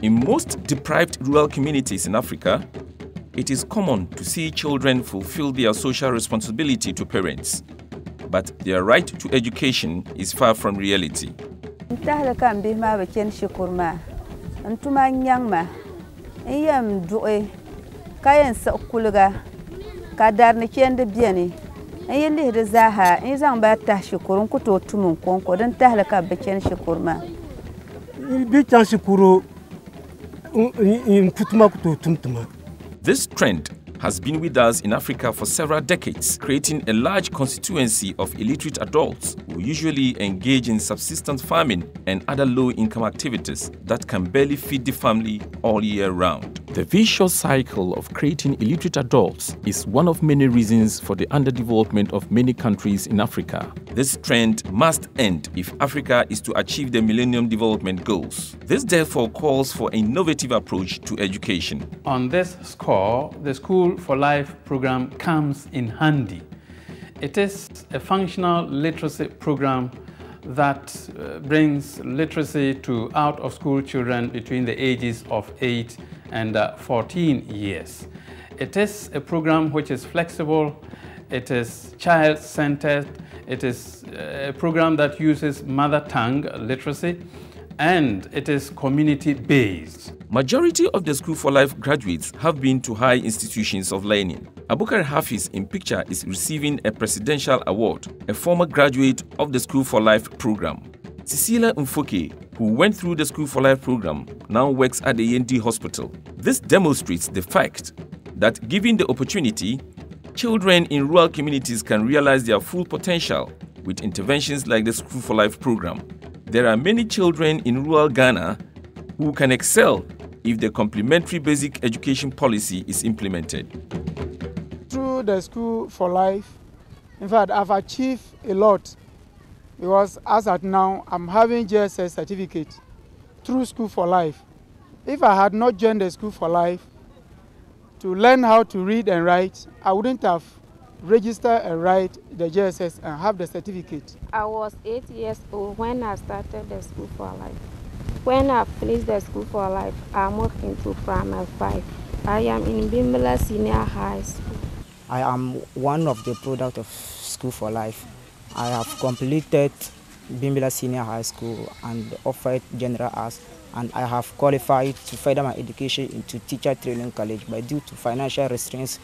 In most deprived rural communities in Africa, it is common to see children fulfill their social responsibility to parents, but their right to education is far from reality. This trend has been with us in Africa for several decades, creating a large constituency of illiterate adults who usually engage in subsistence farming and other low-income activities that can barely feed the family all year round. The vicious cycle of creating illiterate adults is one of many reasons for the underdevelopment of many countries in Africa. This trend must end if Africa is to achieve the Millennium Development Goals. This therefore calls for an innovative approach to education. On this score, the School for Life program comes in handy. It is a functional literacy program that brings literacy to out-of-school children between the ages of 8 and 14 years. It is a program which is flexible, it is child-centered, it is a program that uses mother tongue literacy, and it is community-based. Majority of the School for Life graduates have been to high institutions of learning. Abubakar Hafiz in picture is receiving a presidential award, a former graduate of the School for Life program. Cecilia Mfoke, who went through the School for Life program, now works at the END hospital. This demonstrates the fact that given the opportunity, children in rural communities can realize their full potential with interventions like the School for Life program. There are many children in rural Ghana who can excel if the complementary basic education policy is implemented. Through the School for Life, in fact, I've achieved a lot because as at now, I'm having JSS certificate through School for Life. If I had not joined the School for Life to learn how to read and write, I wouldn't have registered and write the JSS and have the certificate. I was 8 years old when I started the School for Life. When I finished the School for Life, I moved into Primary 5. I am in Bimbala Senior High School. I am one of the products of School for Life. I have completed Bimbala Senior High School and offered general arts, and I have qualified to further my education into teacher training college, but due to financial restraints,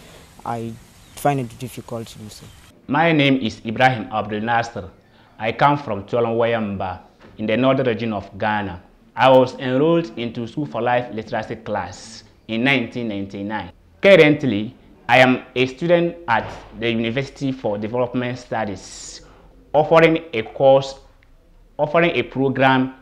I find it difficult to do so. My name is Ibrahim Abdul Nasser. I come from Tolonwayamba in the northern region of Ghana. I was enrolled into School for Life literacy class in 1999. Currently, I am a student at the University for Development Studies, offering a program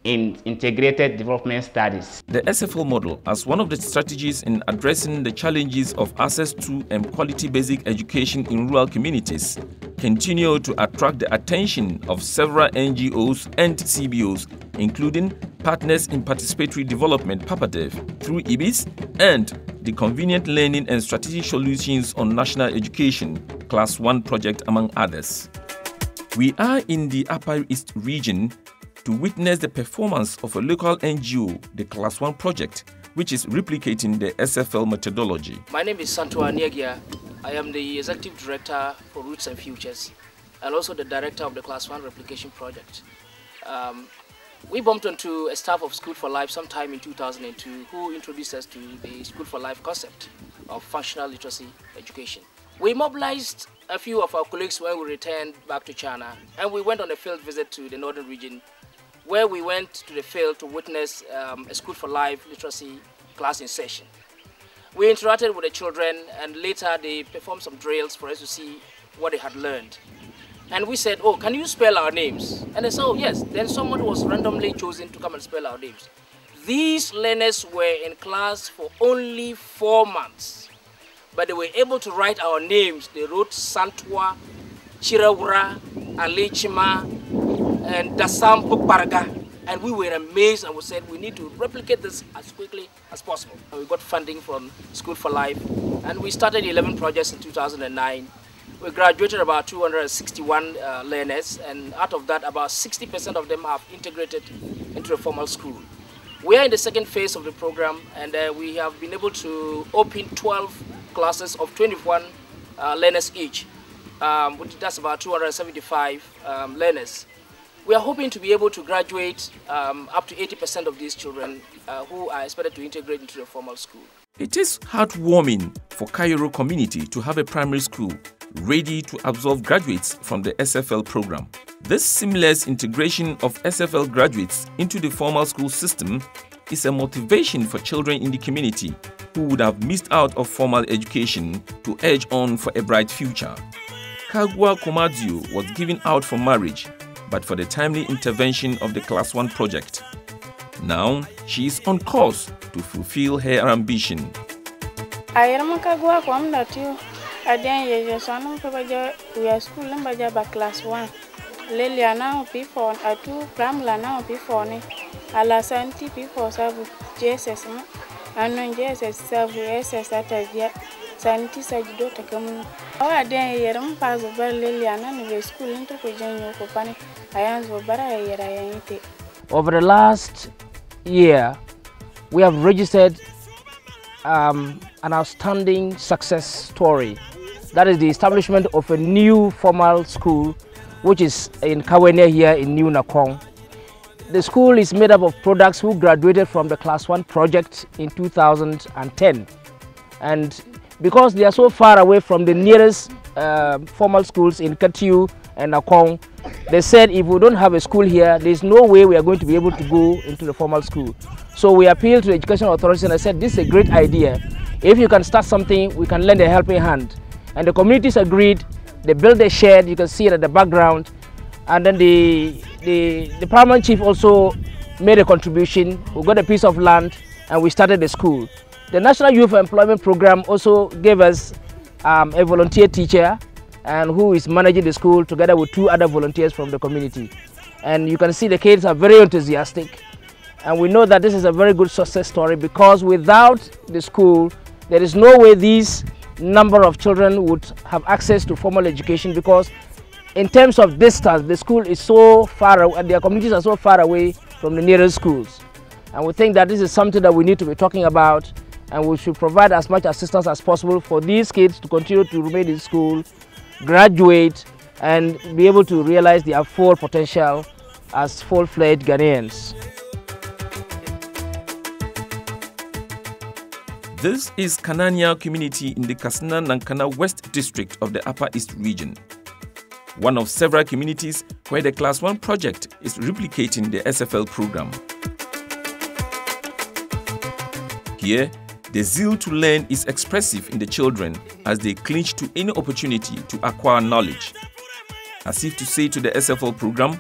in integrated development studies. The SFL model, as one of the strategies in addressing the challenges of access to and quality basic education in rural communities, continue to attract the attention of several NGOs and CBOs, including Partners in Participatory Development (PAPADEV) through IBIS and the Convenient Learning and Strategic Solutions on National Education Class 1 project, among others. We are in the Upper East region to witness the performance of a local NGO, the Class 1 project, which is replicating the SFL methodology. My name is Santua Niegia. I am the Executive Director for Roots and Futures and also the Director of the Class 1 replication project. We bumped into a staff of School for Life sometime in 2002 who introduced us to the School for Life concept of functional literacy education. We mobilized a few of our colleagues when we returned back to China, and we went on a field visit to the northern region, where we went to the field to witness a School for Life literacy class in session. We interacted with the children, and later they performed some drills for us to see what they had learned. And we said, oh, can you spell our names? And they said, oh, yes. Then someone was randomly chosen to come and spell our names. These learners were in class for only 4 months, but they were able to write our names. They wrote Santua, Chirawura, Alechima, and Dasam Pukbaraga. And we were amazed, and we said we need to replicate this as quickly as possible. And we got funding from School for Life, and we started 11 projects in 2009. We graduated about 261 learners, and out of that, about 60% of them have integrated into a formal school. We are in the second phase of the program, and we have been able to open 12 classes of 21 learners each, which that's about 275 learners. We are hoping to be able to graduate up to 80% of these children who are expected to integrate into the formal school. It is heartwarming for Cairo community to have a primary school ready to absorb graduates from the SFL program. This seamless integration of SFL graduates into the formal school system is a motivation for children in the community who would have missed out of formal education to edge on for a bright future. Kagwa Komadio was given out for marriage, but for the timely intervention of the Class 1 project. Now, she is on course to fulfill her ambition. I am Kagwa Komadio. I didn't son we are school number by Class 1. Liliana before I do Pramla now before me. Ala Santi before serve Jesus and when Jesus serve SS at a year. Santi said you don't come. Oh, I didn't pass over Liliana and we school into Virginia company. I answer, but I ain't. Over the last year, we have registered an outstanding success story. That is the establishment of a new formal school, which is in Kawene here in New Nakong. The school is made up of products who graduated from the Class 1 project in 2010. And because they are so far away from the nearest formal schools in Katiu and Nakong, they said if we don't have a school here, there's no way we are going to be able to go into the formal school. So we appealed to the education authorities and I said, this is a great idea. If you can start something, we can lend a helping hand. And the communities agreed. They built a shed, you can see it at the background. And then the paramount chief also made a contribution. We got a piece of land and we started the school. The National Youth Employment Program also gave us a volunteer teacher and who is managing the school together with 2 other volunteers from the community. And you can see the kids are very enthusiastic. And we know that this is a very good success story because without the school, there is no way these number of children would have access to formal education because in terms of distance, the school is so far away and their communities are so far away from the nearest schools. And we think that this is something that we need to be talking about and we should provide as much assistance as possible for these kids to continue to remain in school, graduate and be able to realize their full potential as full-fledged Ghanaians. This is Kanania community in the Kasina-Nankana West District of the Upper East region. One of several communities where the Class 1 project is replicating the SFL program. Here, the zeal to learn is expressive in the children as they cling to any opportunity to acquire knowledge. As if to say to the SFL program,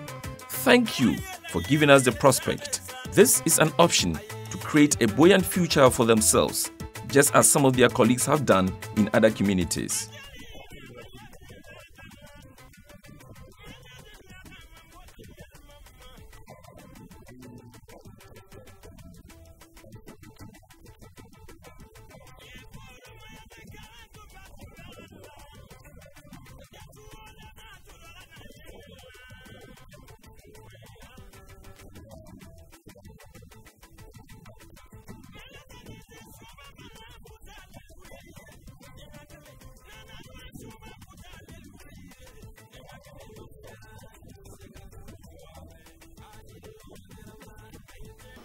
thank you for giving us the prospect. This is an option to create a buoyant future for themselves, just as some of their colleagues have done in other communities.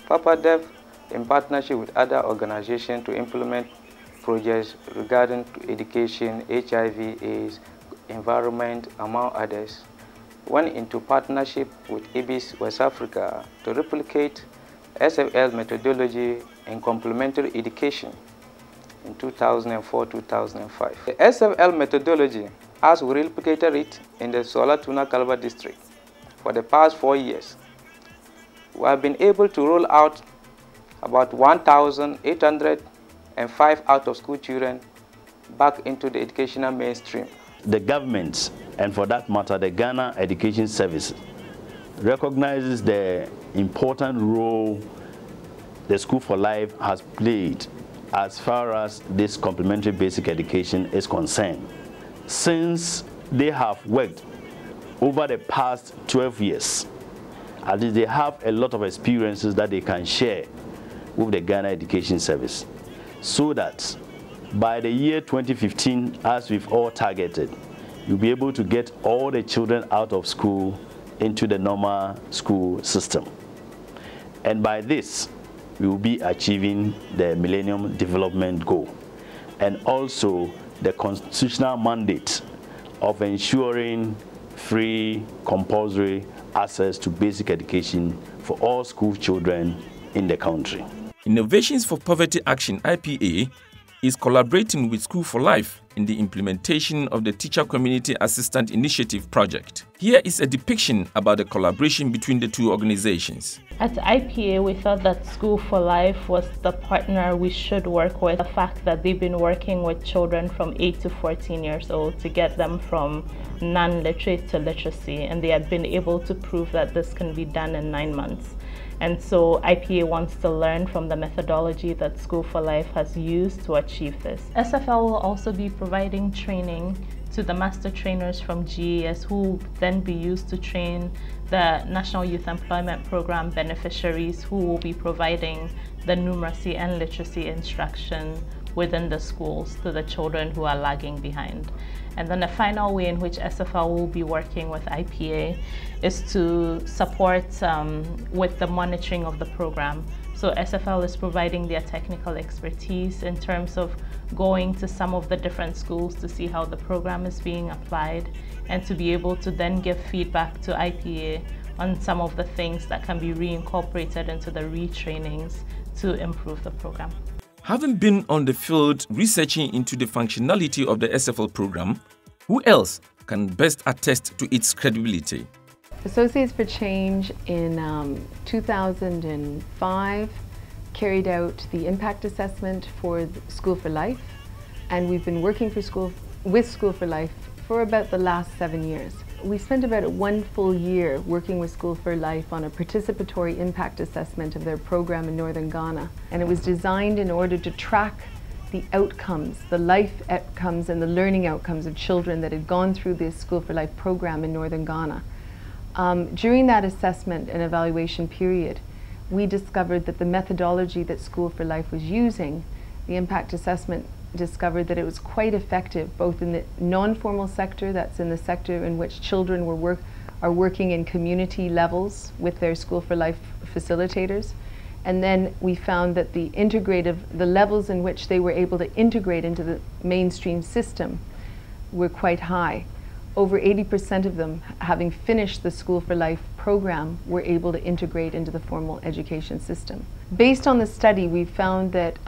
Papa Dev, in partnership with other organizations to implement projects regarding education, HIV, AIDS, environment, among others, went into partnership with IBIS West Africa to replicate SFL methodology in complementary education in 2004-2005. The SFL methodology, as we replicated it in the Solatuna Kalba district for the past 4 years, we have been able to roll out about 1,805 out-of-school children back into the educational mainstream. The government, and for that matter, the Ghana Education Service, recognizes the important role the School for Life has played as far as this complementary basic education is concerned. Since they have worked over the past 12 years, at least they have a lot of experiences that they can share with the Ghana Education Service, so that by the year 2015, as we've all targeted, you'll be able to get all the children out of school into the normal school system. And by this, we will be achieving the Millennium Development Goal and also the constitutional mandate of ensuring free, compulsory access to basic education for all school children in the country. Innovations for Poverty Action (IPA) is collaborating with School for Life in the implementation of the Teacher Community Assistant Initiative project. Here is a depiction about the collaboration between the two organizations. At IPA, we thought that School for Life was the partner we should work with. The fact that they've been working with children from 8 to 14 years old to get them from non-literate to literacy, and they had been able to prove that this can be done in 9 months. And so IPA wants to learn from the methodology that School for Life has used to achieve this. SFL will also be providing training to the master trainers from GES, who will then be used to train the National Youth Employment Program beneficiaries, who will be providing the numeracy and literacy instruction within the schools to the children who are lagging behind. And then the final way in which SFL will be working with IPA is to support with the monitoring of the program. So SFL is providing their technical expertise in terms of going to some of the different schools to see how the program is being applied, and to be able to then give feedback to IPA on some of the things that can be reincorporated into the retrainings to improve the program. Having been on the field researching into the functionality of the SFL program, who else can best attest to its credibility? Associates for Change in 2005 carried out the impact assessment for School for Life, and we've been working with School for Life for about the last 7 years. We spent about 1 full year working with School for Life on a participatory impact assessment of their program in Northern Ghana, and it was designed in order to track the outcomes, the life outcomes and the learning outcomes of children that had gone through this School for Life program in Northern Ghana. During that assessment and evaluation period, we discovered that the methodology that School for Life was using, the impact assessment, discovered that it was quite effective both in the non-formal sector, that's in the sector in which children are working in community levels with their School for Life facilitators, and then we found that the levels in which they were able to integrate into the mainstream system were quite high. Over 80% of them, having finished the School for Life program, were able to integrate into the formal education system. Based on the study, we found that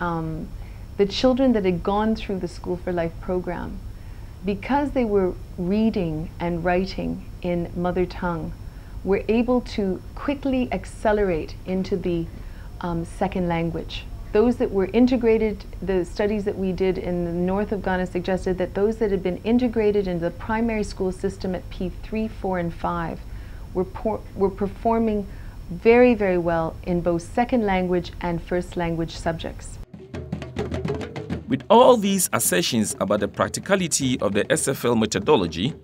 the children that had gone through the School for Life program, because they were reading and writing in mother tongue, were able to quickly accelerate into the second language. Those that were integrated, the studies that we did in the north of Ghana suggested that those that had been integrated into the primary school system at P3, 4, and 5 were performing very, very well in both second language and first language subjects. With all these assertions about the practicality of the SFL methodology,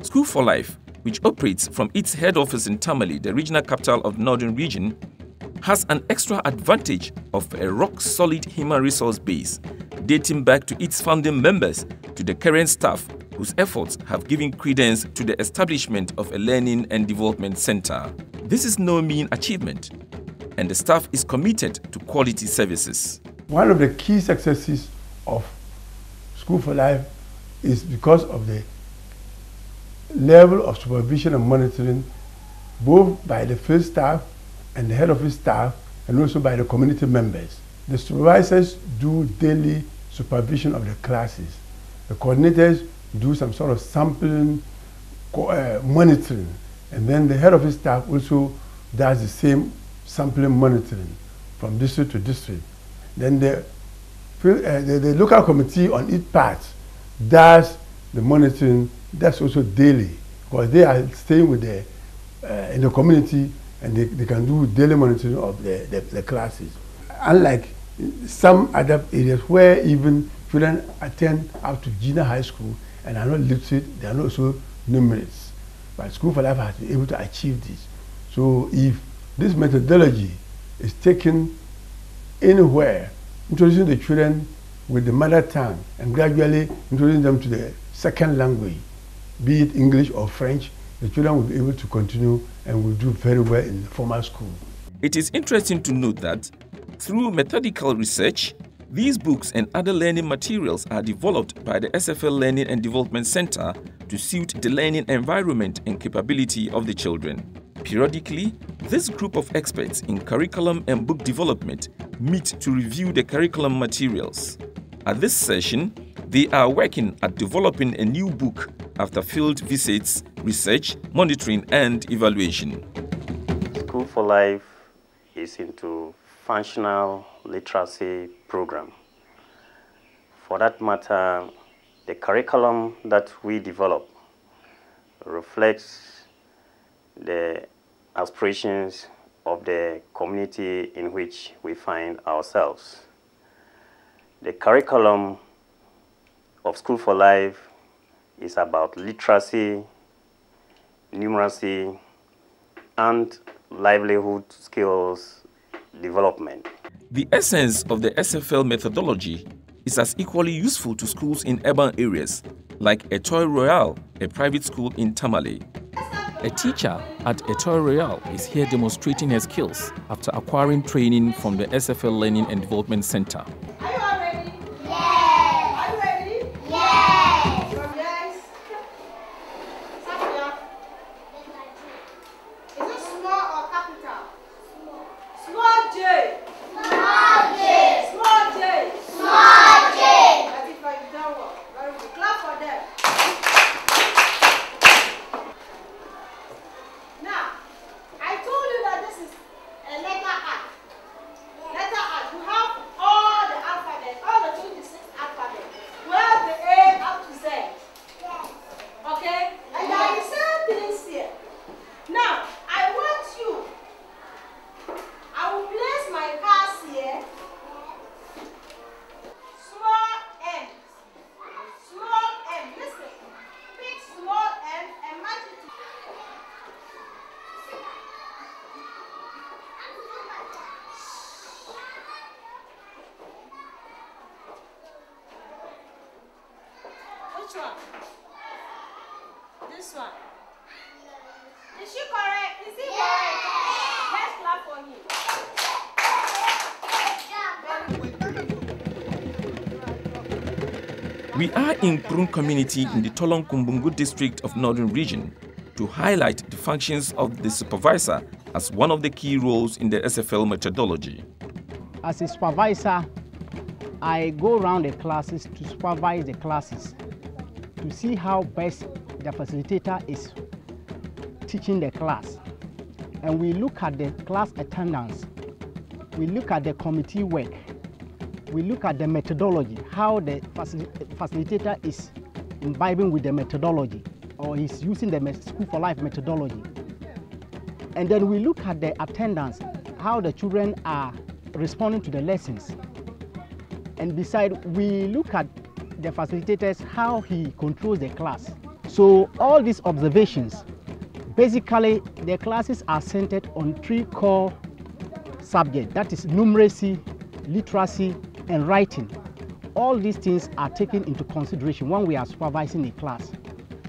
School for Life, which operates from its head office in Tamale, the regional capital of the Northern Region, has an extra advantage of a rock-solid human resource base, dating back to its founding members to the current staff, whose efforts have given credence to the establishment of a learning and development center. This is no mean achievement, and the staff is committed to quality services. One of the key successes of School for Life is because of the level of supervision and monitoring, both by the field staff and the head office staff, and also by the community members. The supervisors do daily supervision of the classes. The coordinators do some sort of sampling, monitoring, and then the head office staff also does the same sampling monitoring from district to district. Then the local committee on each part does the monitoring. That's also daily, because they are staying with in the community, and they can do daily monitoring of the classes. Unlike some other areas where even children attend up to junior high school and are not literate, they are not also numerates. But School for Life has been able to achieve this. So if this methodology is taken anywhere, introducing the children with the mother tongue and gradually introducing them to the second language, be it English or French, the children will be able to continue and will do very well in the formal school. It is interesting to note that through methodical research, these books and other learning materials are developed by the SFL Learning and Development Center to suit the learning environment and capability of the children. Periodically, this group of experts in curriculum and book development meet to review the curriculum materials. At this session, they are working at developing a new book after field visits, research, monitoring and evaluation. School for Life is into functional literacy program. For that matter, the curriculum that we develop reflects the aspirations of the community in which we find ourselves. The curriculum of School for Life is about literacy, numeracy, and livelihood skills development. The essence of the SFL methodology is as equally useful to schools in urban areas, like Etoile Royale, a private school in Tamale. A teacher at Etoile Royale is here demonstrating her skills after acquiring training from the SFL Learning and Development Center. Are you all ready? Yes! Are you ready? Yes! Yes! Safia. Is it small or capital? Small J. Small J. Small J. Small J. That's it for you. Don't work. Very good. Clap for them. Now, I told you that this is a letter art. Letter art. You have all the alphabet, all the 26 alphabet. You have the A up to Z. Yes. Okay? And there are the same things here. Now, I want you. I will place my cards here. Small M. Small M. Listen. Pick small M and match it to. Which one? This one. Is she correct? Is he correct? Let's clap for him. We are in Prun community in the Tolong Kumbungu district of Northern Region to highlight the functions of the supervisor as one of the key roles in the SFL methodology. As a supervisor, I go around the classes to supervise the classes to see how best the facilitator is teaching the class. And we look at the class attendance, we look at the committee work, we look at the methodology, how the facilitator is imbibing with the methodology, or he's using the School for Life methodology. And then we look at the attendance, how the children are responding to the lessons. And beside, we look at the facilitators, how he controls the class. So all these observations, basically the classes are centered on 3 core subjects, that is numeracy, literacy, and writing. All these things are taken into consideration when we are supervising a class.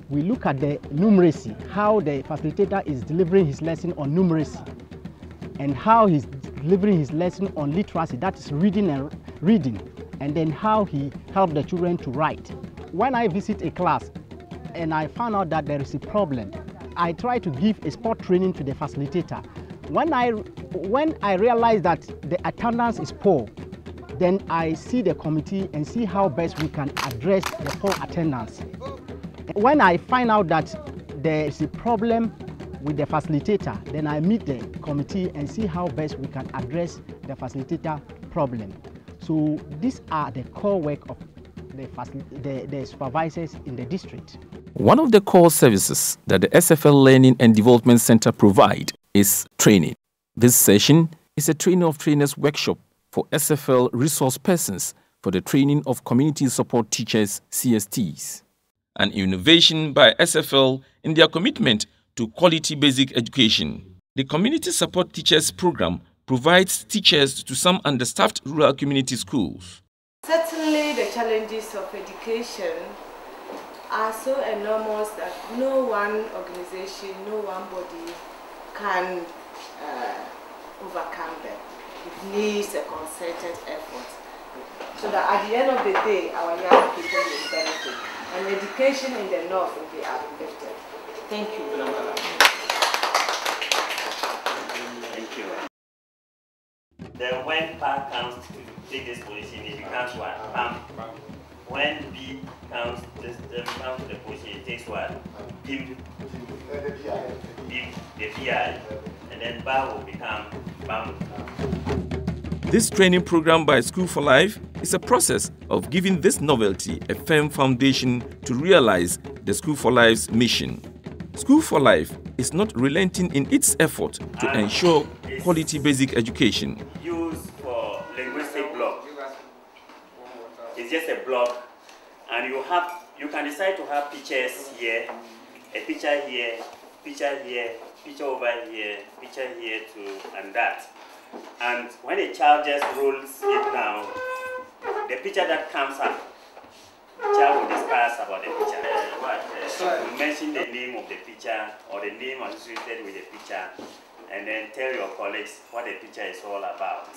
We look at the numeracy, how the facilitator is delivering his lesson on numeracy, and how he's delivering his lesson on literacy, that is reading, and then how he helped the children to write. When I visit a class and I found out that there is a problem, I try to give a sport training to the facilitator. When I realize that the attendance is poor, then I see the committee and see how best we can address the poor attendance. When I find out that there is a problem with the facilitator, then I meet the committee and see how best we can address the facilitator problem. So these are the core work of the supervisors in the district. One of the core services that the SFL Learning and Development Center provide is training. This session is a training of trainers workshop for SFL resource persons for the training of community support teachers, CSTs. An innovation by SFL in their commitment to quality basic education. The Community Support Teachers Program provides teachers to some understaffed rural community schools. Certainly the challenges of education are so enormous that no one organization, no one body can overcome them. It needs a concerted effort so that at the end of the day our young people will benefit and education in the north will be uplifted. Thank you. Thank you. Then when Pa comes to take this position, it becomes what? Pam. When B comes to the position, it takes what? Bim, the PI, and then Ba will become Bam. This training program by School for Life is a process of giving this novelty a firm foundation to realize the School for Life's mission. School for Life is not relenting in its effort to ensure quality basic education. Used for linguistic block. It's just a block, and you can decide to have pictures here, a picture here, picture here, picture over here, picture here too, and that. And when a child just rolls it down, the picture that comes up, the child will discuss about the picture. You mention the name of the picture or the name associated with the picture, and then tell your colleagues what the picture is all about.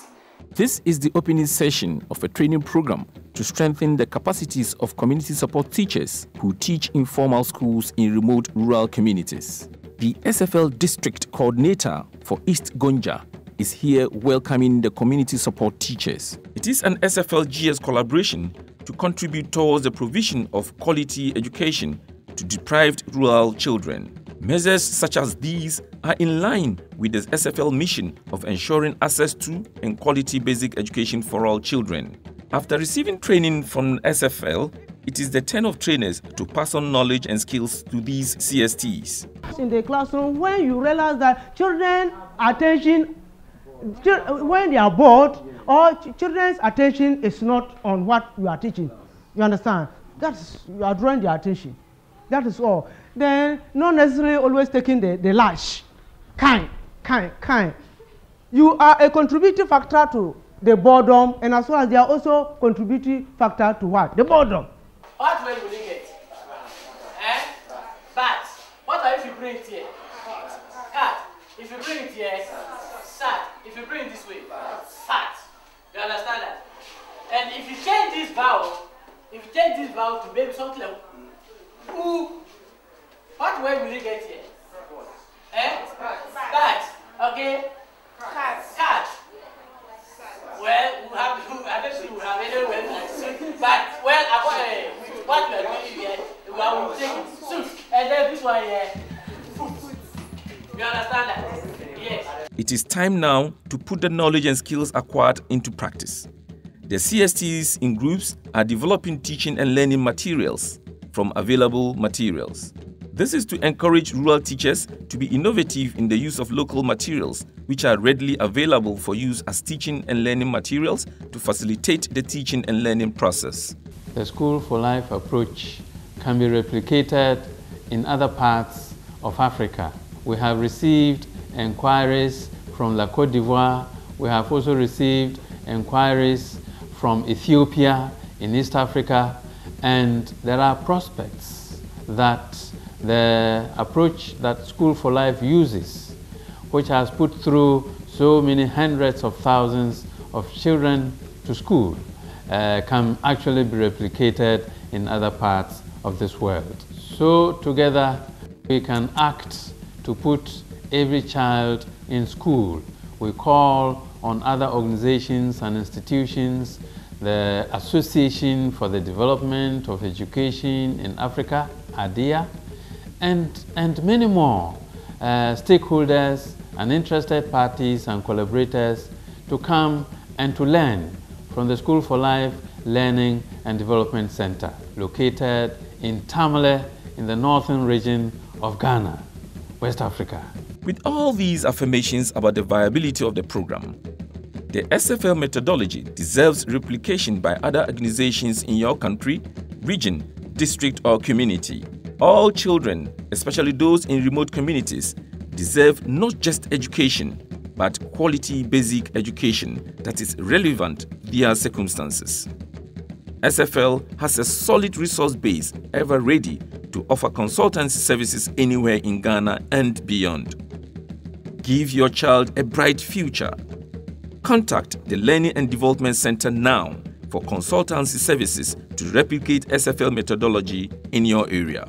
This is the opening session of a training program to strengthen the capacities of community support teachers who teach informal schools in remote rural communities. The SFL District Coordinator for East Gonja is here welcoming the community support teachers. It is an SFL-GS collaboration to contribute towards the provision of quality education to deprived rural children. Measures such as these are in line with the SFL mission of ensuring access to and quality basic education for all children. After receiving training from SFL, it is the turn of trainers to pass on knowledge and skills to these CSTs. In the classroom, when you realize that children's attention, when they are bored, or children's attention is not on what you are teaching, you understand? You are drawing their attention. That is all. Then, not necessarily always taking the lash. Kind. You are a contributing factor to the boredom, and as well as they are also contributing factor to what? The boredom. What way will you get? But what if you bring it here? Cat. If you bring it here, sat. If you bring it this way, sat. You understand that? And if you change this vowel, to maybe something like ooh, what way will you get here? Cat. Okay? Cat. Well, I don't think we have any way. But, well, what we are doing here, we will take it soon. And then this one here, food. You understand that? Yes. It is time now to put the knowledge and skills acquired into practice. The CSTs in groups are developing teaching and learning materials from available materials. This is to encourage rural teachers to be innovative in the use of local materials, which are readily available for use as teaching and learning materials to facilitate the teaching and learning process. The School for Life approach can be replicated in other parts of Africa. We have received inquiries from La Côte d'Ivoire. We have also received inquiries from Ethiopia in East Africa, and there are prospects that the approach that School for Life uses, which has put through so many hundreds of thousands of children to school, can actually be replicated in other parts of this world. So together we can act to put every child in school. We call on other organizations and institutions, the Association for the Development of Education in Africa, ADEA, and many more stakeholders and interested parties and collaborators to come and to learn from the School for Life Learning and Development Center, located in Tamale in the northern region of Ghana, West Africa. With all these affirmations about the viability of the program, the SFL methodology deserves replication by other organizations in your country, region, district, or community. All children, especially those in remote communities, deserve not just education, but quality basic education that is relevant to their circumstances. SFL has a solid resource base ever ready to offer consultancy services anywhere in Ghana and beyond. Give your child a bright future. Contact the Learning and Development Center now for consultancy services to replicate SFL methodology in your area.